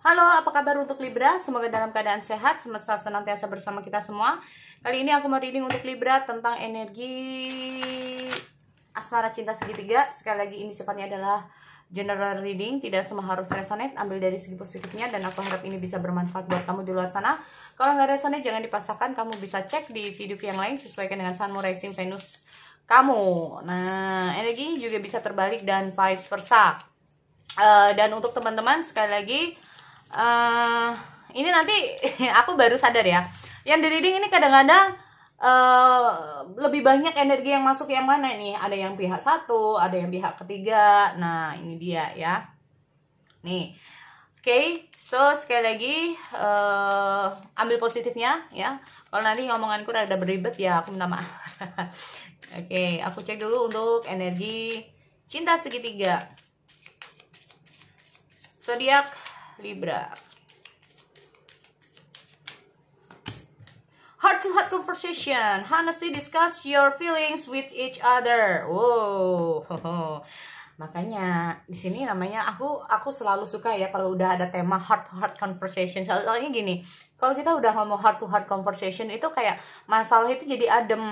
Halo, apa kabar untuk Libra? Semoga dalam keadaan sehat, semesta senantiasa bersama kita semua. Kali ini aku mau reading untuk Libra tentang energi asmara cinta segitiga. Sekali lagi ini sifatnya adalah general reading, tidak semua harus resonate. Ambil dari segi positifnya dan aku harap ini bisa bermanfaat buat kamu di luar sana. Kalau nggak resonate jangan dipaksakan, kamu bisa cek di video yang lain sesuaikan dengan Sun, Moon, Rising, Venus kamu. Nah, energi juga bisa terbalik dan vice versa. Dan untuk teman-teman sekali lagi, ini nanti aku baru sadar ya, yang di reading ini kadang-kadang lebih banyak energi yang masuk yang mana nih, ada yang pihak satu, ada yang pihak ketiga. Nah ini dia ya nih. Oke, so sekali lagi ambil positifnya ya. Kalau nanti ngomonganku rada beribet ya aku minta maaf. Oke, aku cek dulu untuk energi cinta segitiga zodiak Libra. Heart to heart conversation, honestly discuss your feelings with each other. Wow, makanya di sini namanya aku selalu suka ya kalau udah ada tema heart to heart conversation. Soalnya gini, kalau kita udah ngomong heart to heart conversation itu kayak masalah itu jadi adem.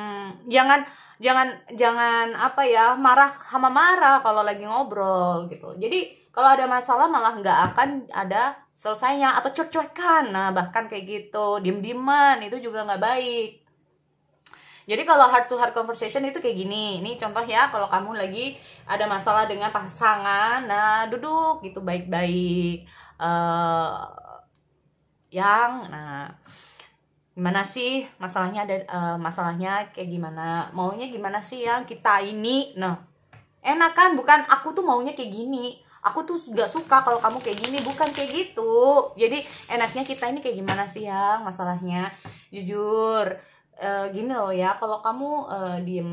Jangan apa ya, marah sama marah kalau lagi ngobrol gitu. Jadi kalau ada masalah malah nggak akan ada selesainya atau cuek-cuekan. Nah bahkan kayak gitu, diem-dieman itu juga nggak baik. Jadi kalau heart to heart conversation itu kayak gini. Ini contoh ya, kalau kamu lagi ada masalah dengan pasangan, nah duduk gitu baik-baik. Nah gimana sih masalahnya, ada masalahnya kayak gimana, maunya gimana sih yang kita ini. Nah enak kan, bukan aku tuh maunya kayak gini, aku tuh gak suka kalau kamu kayak gini, bukan kayak gitu. Jadi enaknya kita ini kayak gimana sih ya masalahnya. Jujur gini loh ya, kalau kamu diem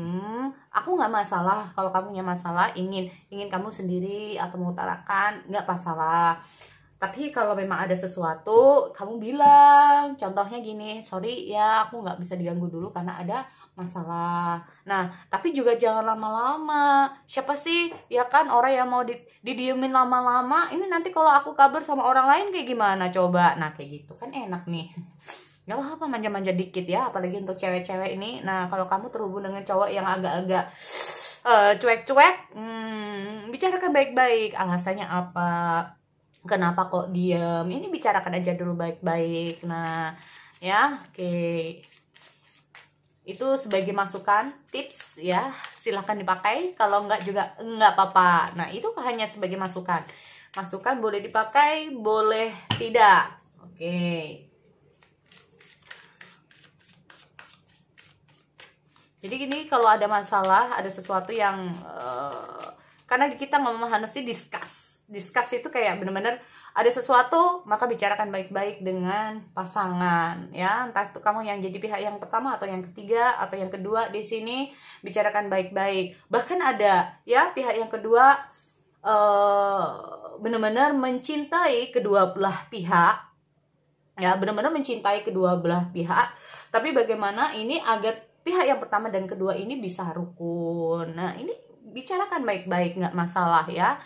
aku nggak masalah. Kalau kamu punya masalah ingin kamu sendiri atau mengutarakan, nggak masalah. Tapi kalau memang ada sesuatu kamu bilang, contohnya gini, sorry ya aku nggak bisa diganggu dulu karena ada masalah. Nah tapi juga jangan lama-lama. Siapa sih ya kan orang yang mau didiemin lama-lama, ini nanti kalau aku kabar sama orang lain kayak gimana coba. Nah kayak gitu kan enak nih. Gak apa-apa manja-manja dikit ya, apalagi untuk cewek-cewek ini. Nah kalau kamu terhubung dengan cowok yang agak-agak cuek-cuek, bicarakan baik-baik, alasannya apa, kenapa kok diem, ini bicarakan aja dulu baik-baik. Nah ya oke. Itu sebagai masukan, tips ya, silahkan dipakai. Kalau enggak juga enggak apa-apa. Nah itu hanya sebagai masukan. Masukan boleh dipakai, boleh tidak. Oke. Jadi gini, kalau ada masalah, ada sesuatu yang karena kita ngomong honestly discuss itu kayak bener-bener ada sesuatu, maka bicarakan baik-baik dengan pasangan ya. Entah itu kamu yang jadi pihak yang pertama atau yang ketiga atau yang kedua, di sini bicarakan baik-baik. Bahkan ada ya pihak yang kedua benar-benar mencintai kedua belah pihak ya, benar-benar mencintai kedua belah pihak. Tapi bagaimana ini agar pihak yang pertama dan kedua ini bisa rukun. Nah ini bicarakan baik-baik, nggak masalah ya.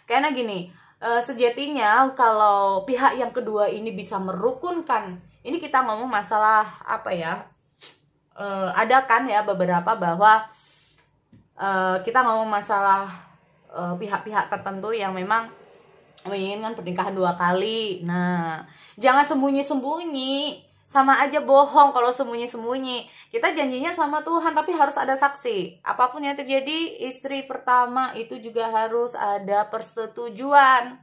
Karena gini, sejatinya kalau pihak yang kedua ini bisa merukunkan, ini kita ngomong masalah apa ya, ada kan ya beberapa bahwa kita ngomong masalah pihak-pihak tertentu yang memang menginginkan pernikahan 2 kali. Nah jangan sembunyi-sembunyi, sama aja bohong kalau sembunyi-sembunyi. Kita janjinya sama Tuhan tapi harus ada saksi. Apapun yang terjadi, istri pertama itu juga harus ada persetujuan.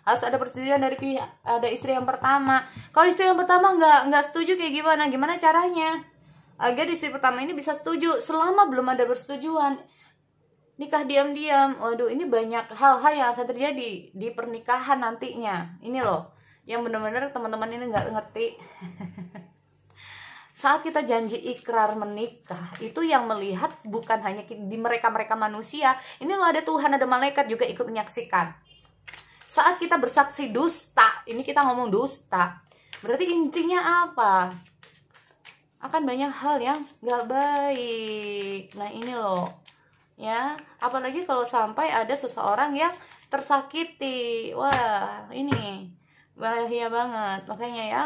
Harus ada persetujuan dari pihak ada istri yang pertama. Kalau istri yang pertama nggak setuju kayak gimana? Gimana caranya agar istri pertama ini bisa setuju? Selama belum ada persetujuan, nikah diam-diam. Waduh, ini banyak hal-hal yang akan terjadi di pernikahan nantinya. Ini loh yang benar-benar teman-teman ini nggak ngerti. Saat kita janji ikrar menikah, itu yang melihat bukan hanya di mereka manusia. Ini loh ada Tuhan, ada malaikat juga ikut menyaksikan. Saat kita bersaksi dusta, ini kita ngomong dusta, berarti intinya apa? Akan banyak hal yang nggak baik. Nah ini loh ya, apalagi kalau sampai ada seseorang yang tersakiti. Wah ini bahaya banget. Makanya ya,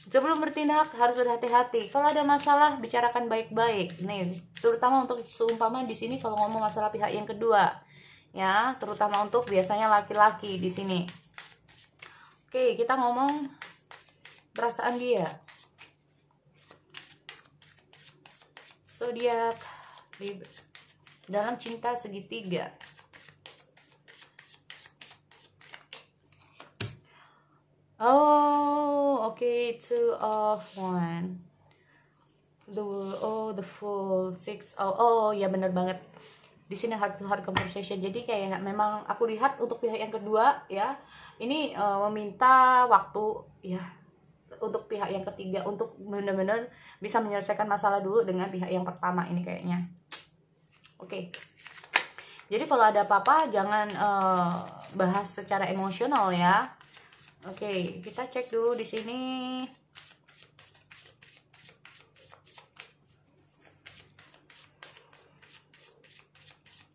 sebelum bertindak harus berhati-hati. Kalau ada masalah bicarakan baik-baik. Nih, terutama untuk seumpama di sini kalau ngomong masalah pihak yang kedua, ya, terutama untuk biasanya laki-laki di sini. Oke, kita ngomong perasaan dia. Zodiak dalam cinta segitiga. Oh, okay, 2 of 1. The Fool, 6. Oh, ya bener banget. Di sini heart to heart conversation. Jadi kayak memang aku lihat untuk pihak yang kedua ya, ini meminta waktu ya untuk pihak yang ketiga untuk benar-benar bisa menyelesaikan masalah dulu dengan pihak yang pertama ini kayaknya. Oke. Jadi kalau ada apa-apa jangan bahas secara emosional ya. Oke, kita cek dulu di sini.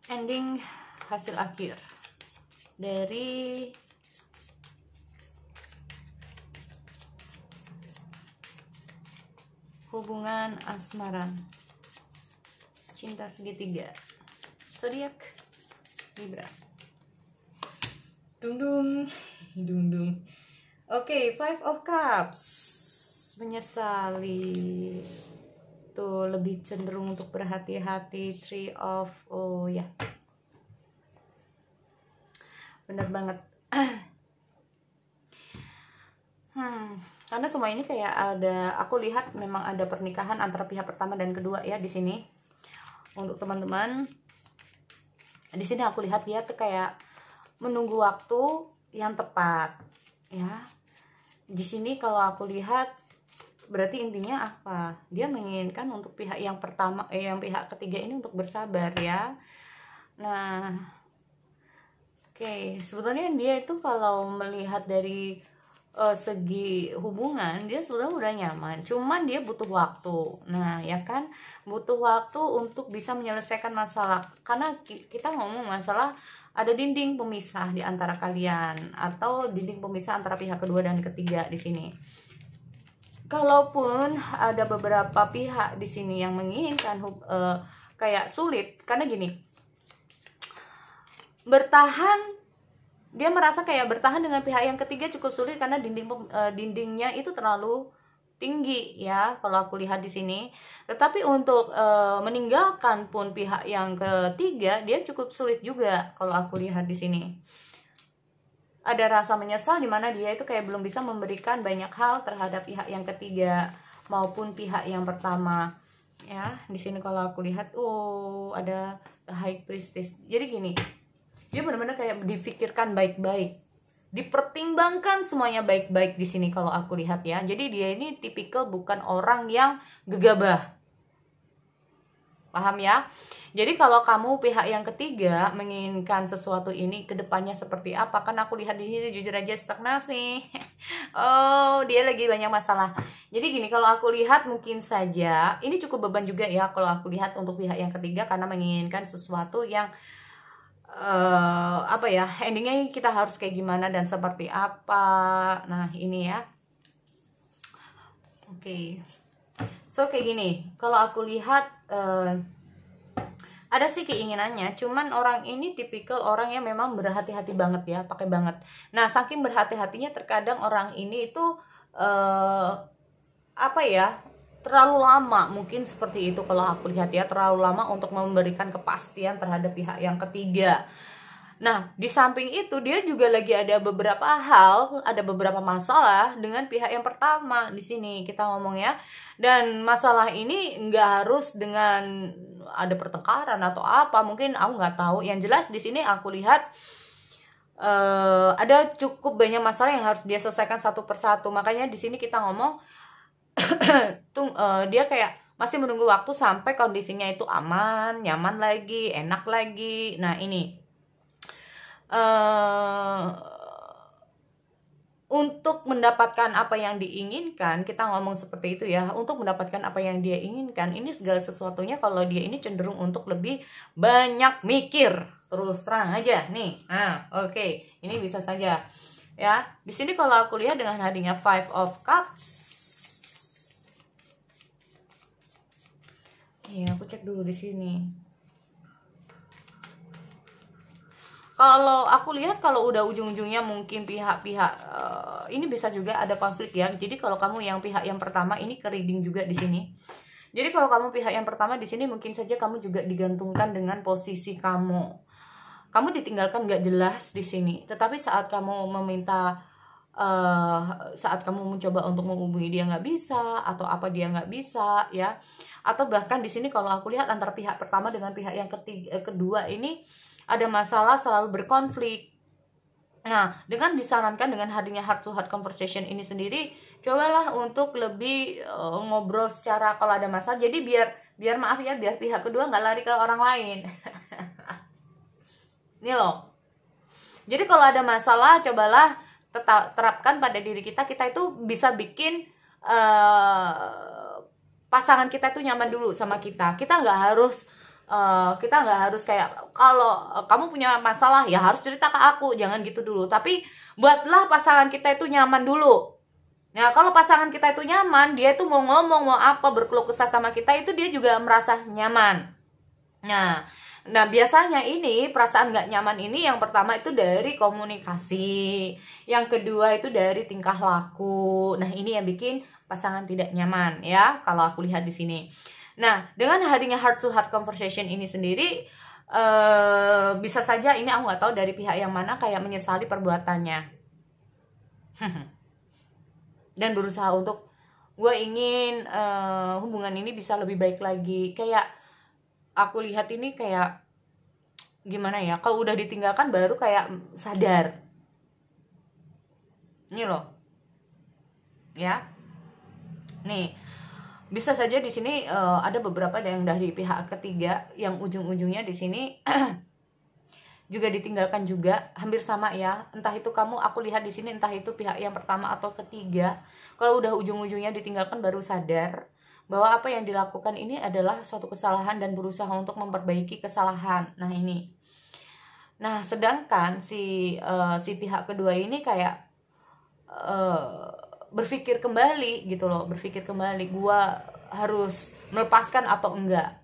Ending hasil akhir dari hubungan asmara cinta segitiga zodiak Libra. Dung dung dung dung. Oke, 5 of Cups, menyesali tuh, lebih cenderung untuk berhati-hati. 3 of, oh ya, bener banget. Karena semua ini kayak ada, aku lihat memang ada pernikahan antara pihak pertama dan kedua ya di sini. Untuk teman-teman di sini aku lihat dia tuh kayak menunggu waktu yang tepat ya. Di sini kalau aku lihat berarti intinya apa? Dia menginginkan untuk pihak yang pertama yang pihak ketiga ini untuk bersabar ya. Nah, oke, sebetulnya dia itu kalau melihat dari segi hubungan dia sebetulnya udah nyaman, cuman dia butuh waktu. Nah ya kan, butuh waktu untuk bisa menyelesaikan masalah, karena kita ngomong masalah ada dinding pemisah di antara kalian atau dinding pemisah antara pihak kedua dan ketiga di sini. Kalaupun ada beberapa pihak di sini yang menginginkan kayak sulit, karena gini, bertahan, dia merasa kayak bertahan dengan pihak yang ketiga cukup sulit karena dindingnya itu terlalu tinggi ya kalau aku lihat di sini. Tetapi untuk meninggalkan pun pihak yang ketiga dia cukup sulit juga kalau aku lihat di sini. Ada rasa menyesal di mana dia itu kayak belum bisa memberikan banyak hal terhadap pihak yang ketiga maupun pihak yang pertama. Ya, di sini kalau aku lihat ada High Priestess. Jadi gini, dia benar-benar kayak difikirkan baik-baik, dipertimbangkan semuanya baik-baik di sini kalau aku lihat ya. Jadi dia ini tipikal bukan orang yang gegabah, paham ya? Jadi kalau kamu pihak yang ketiga menginginkan sesuatu ini ke depannya seperti apa, kan aku lihat di sini jujur aja stagnasi. Oh, dia lagi banyak masalah. Jadi gini, kalau aku lihat mungkin saja ini cukup beban juga ya kalau aku lihat untuk pihak yang ketiga, karena menginginkan sesuatu yang apa ya, endingnya kita harus kayak gimana dan seperti apa. Nah ini ya. Oke. So kayak gini, kalau aku lihat ada sih keinginannya, cuman orang ini tipikal orang yang memang berhati-hati banget ya, pakai banget. Nah saking berhati-hatinya terkadang orang ini itu apa ya, terlalu lama, mungkin seperti itu kalau aku lihat ya, terlalu lama untuk memberikan kepastian terhadap pihak yang ketiga. Nah di samping itu dia juga lagi ada beberapa hal, ada beberapa masalah dengan pihak yang pertama di sini kita ngomong ya. Dan masalah ini nggak harus dengan ada pertengkaran atau apa, mungkin aku nggak tahu. Yang jelas di sini aku lihat ada cukup banyak masalah yang harus dia selesaikan satu persatu. Makanya di sini kita ngomong dia kayak masih menunggu waktu sampai kondisinya itu aman, nyaman lagi, enak lagi. Nah ini untuk mendapatkan apa yang diinginkan, kita ngomong seperti itu ya, untuk mendapatkan apa yang dia inginkan, ini segala sesuatunya kalau dia ini cenderung untuk lebih banyak mikir, terus terang aja nih. Nah oke, ini bisa saja Ya, di sini kalau aku lihat dengan hadirnya Five of Cups. Ya, aku cek dulu di sini. Kalau aku lihat kalau udah ujung-ujungnya mungkin pihak-pihak ini bisa juga ada konflik ya. Jadi kalau kamu yang pihak yang pertama ini ke reading juga di sini. Jadi kalau kamu pihak yang pertama di sini mungkin saja kamu juga digantungkan dengan posisi kamu. Kamu ditinggalkan nggak jelas di sini. Tetapi saat kamu meminta saat kamu mencoba untuk menghubungi dia nggak bisa, atau apa dia nggak bisa ya. Atau bahkan di sini kalau aku lihat antara pihak pertama dengan pihak yang kedua ini ada masalah, selalu berkonflik. Nah, dengan disarankan dengan hadirnya heart to heart conversation ini sendiri, cobalah untuk lebih ngobrol secara kalau ada masalah. Jadi biar maaf ya, biar pihak kedua nggak lari ke orang lain. Ini loh. Jadi kalau ada masalah, cobalah terapkan pada diri kita. Kita itu bisa bikin pasangan kita itu nyaman dulu sama kita. Kita nggak harus kayak kalau kamu punya masalah ya harus cerita ke aku, jangan gitu dulu. Tapi buatlah pasangan kita itu nyaman dulu. Nah, kalau pasangan kita itu nyaman, dia itu mau ngomong, mau apa, berkeluh kesah sama kita, itu dia juga merasa nyaman. Nah biasanya ini perasaan nggak nyaman ini yang pertama itu dari komunikasi, yang kedua itu dari tingkah laku. Nah ini yang bikin pasangan tidak nyaman ya kalau aku lihat di sini. Nah dengan hadirnya heart to heart conversation ini sendiri bisa saja ini aku nggak tahu dari pihak yang mana kayak menyesali perbuatannya dan berusaha untuk gue ingin hubungan ini bisa lebih baik lagi. Kayak aku lihat ini kayak gimana ya, kalau udah ditinggalkan baru kayak sadar. Ini loh. Ya. Nih. Bisa saja di sini ada beberapa yang dari pihak ketiga yang ujung-ujungnya di sini juga ditinggalkan juga, hampir sama ya. Entah itu kamu, aku lihat di sini entah itu pihak yang pertama atau ketiga. Kalau udah ujung-ujungnya ditinggalkan baru sadar bahwa apa yang dilakukan ini adalah suatu kesalahan dan berusaha untuk memperbaiki kesalahan. Nah ini. Nah sedangkan si pihak kedua ini kayak berpikir kembali gitu loh, berpikir kembali gua harus melepaskan atau enggak.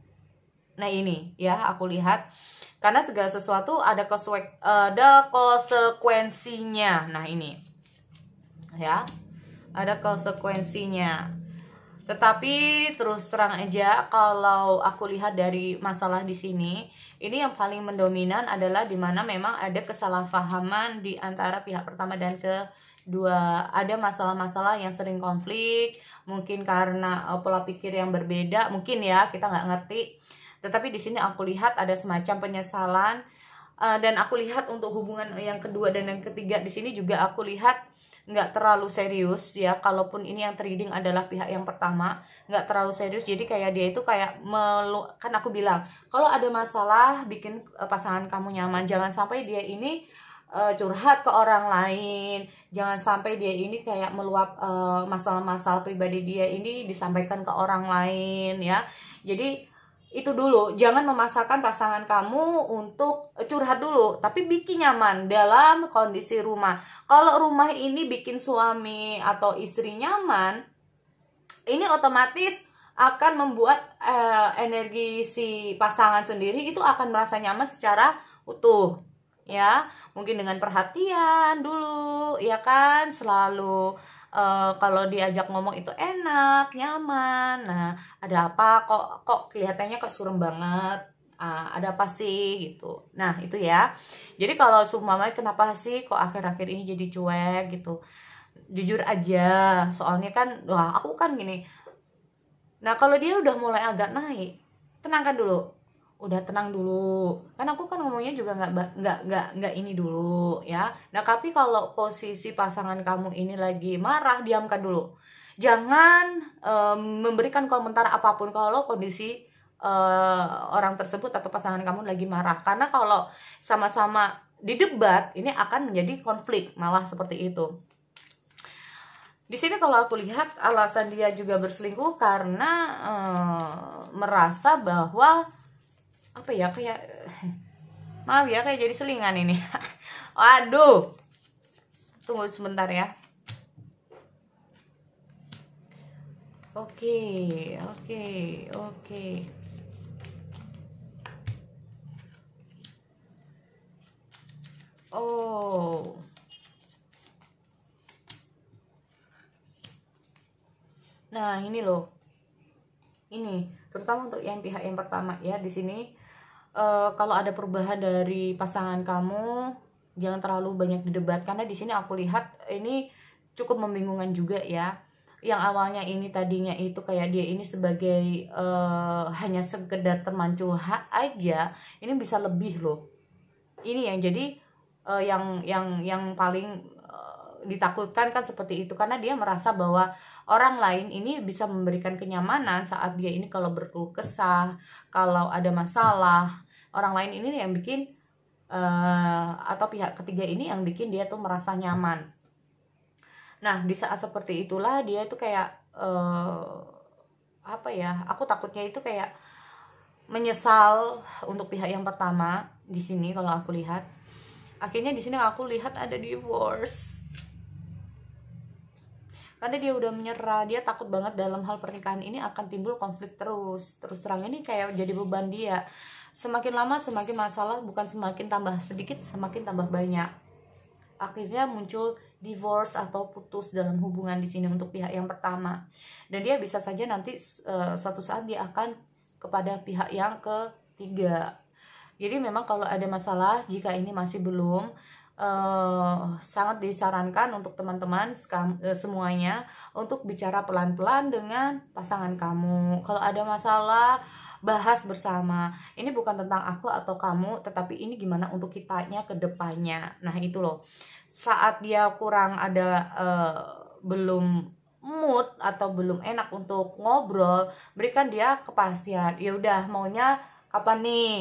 Nah ini ya aku lihat karena segala sesuatu ada konsekuensinya. Nah ini ya ada konsekuensinya. Tetapi terus terang aja kalau aku lihat dari masalah di sini, ini yang paling mendominan adalah dimana memang ada kesalahpahaman di antara pihak pertama dan kedua. Ada masalah-masalah yang sering konflik, mungkin karena pola pikir yang berbeda, mungkin ya kita nggak ngerti. Tetapi di sini aku lihat ada semacam penyesalan, dan aku lihat untuk hubungan yang kedua dan yang ketiga di sini juga aku lihat nggak terlalu serius ya. Kalaupun ini yang trading adalah pihak yang pertama, nggak terlalu serius. Jadi kayak dia itu kayak kan aku bilang kalau ada masalah bikin pasangan kamu nyaman, jangan sampai dia ini curhat ke orang lain, jangan sampai dia ini kayak meluap masalah-masalah pribadi dia ini disampaikan ke orang lain ya. Jadi itu dulu, jangan memaksakan pasangan kamu untuk curhat dulu, tapi bikin nyaman dalam kondisi rumah. Kalau rumah ini bikin suami atau istri nyaman, ini otomatis akan membuat energi si pasangan sendiri itu akan merasa nyaman secara utuh. Ya, mungkin dengan perhatian dulu, ya kan, selalu kalau diajak ngomong itu enak, nyaman. Nah, ada apa kok kelihatannya kok surem banget, ada apa sih gitu. Nah itu ya. Jadi kalau seumpamanya kenapa sih kok akhir-akhir ini jadi cuek gitu, jujur aja, soalnya kan wah aku kan gini. Nah kalau dia udah mulai agak naik, tenangkan dulu. Udah tenang dulu, kan aku kan ngomongnya juga nggak ini dulu ya. Nah tapi kalau posisi pasangan kamu ini lagi marah, diamkan dulu, jangan memberikan komentar apapun kalau kondisi orang tersebut atau pasangan kamu lagi marah. Karena kalau sama-sama didebat ini akan menjadi konflik, malah seperti itu. Di sini kalau aku lihat alasan dia juga berselingkuh karena merasa bahwa apa ya, kayak maaf ya kayak jadi selingan ini. Waduh, Tunggu sebentar ya. Oke, oke, oke. Oh. Nah, ini loh. Ini terutama untuk yang pihak yang pertama ya, di sini kalau ada perubahan dari pasangan kamu, jangan terlalu banyak didebat, karena di sini aku lihat ini cukup membingungkan juga ya. Yang awalnya ini tadinya itu kayak dia ini sebagai hanya sekedar teman curhat aja, ini bisa lebih loh. Ini yang jadi yang paling ditakutkan kan seperti itu, karena dia merasa bahwa orang lain ini bisa memberikan kenyamanan saat dia ini kalau berkeluh kesah, kalau ada masalah. Orang lain ini yang bikin atau pihak ketiga ini yang bikin dia tuh merasa nyaman. Nah, di saat seperti itulah dia tuh kayak apa ya? Aku takutnya itu kayak menyesal untuk pihak yang pertama di sini kalau aku lihat. Akhirnya di sini aku lihat ada divorce. Karena dia udah menyerah, dia takut banget dalam hal pernikahan ini akan timbul konflik terus terang. Ini kayak jadi beban dia. Semakin lama semakin masalah, bukan semakin tambah sedikit, semakin tambah banyak. Akhirnya muncul divorce atau putus dalam hubungan di sini untuk pihak yang pertama. Dan dia bisa saja nanti suatu saat dia akan kepada pihak yang ketiga. Jadi memang kalau ada masalah, jika ini masih belum, sangat disarankan untuk teman-teman semuanya untuk bicara pelan-pelan dengan pasangan kamu. Kalau ada masalah, bahas bersama. Ini bukan tentang aku atau kamu, tetapi ini gimana untuk kitanya ke depannya. Nah, itu loh. Saat dia kurang ada belum mood atau belum enak untuk ngobrol, berikan dia kepastian. Ya udah, maunya kapan nih?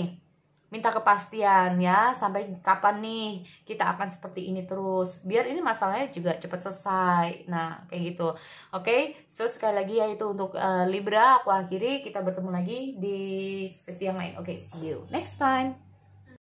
Minta kepastian ya, sampai kapan nih kita akan seperti ini terus, biar ini masalahnya juga cepat selesai. Nah, kayak gitu. Oke, so sekali lagi ya itu untuk Libra aku akhiri. Kita bertemu lagi di sesi yang lain. Oke, see you next time.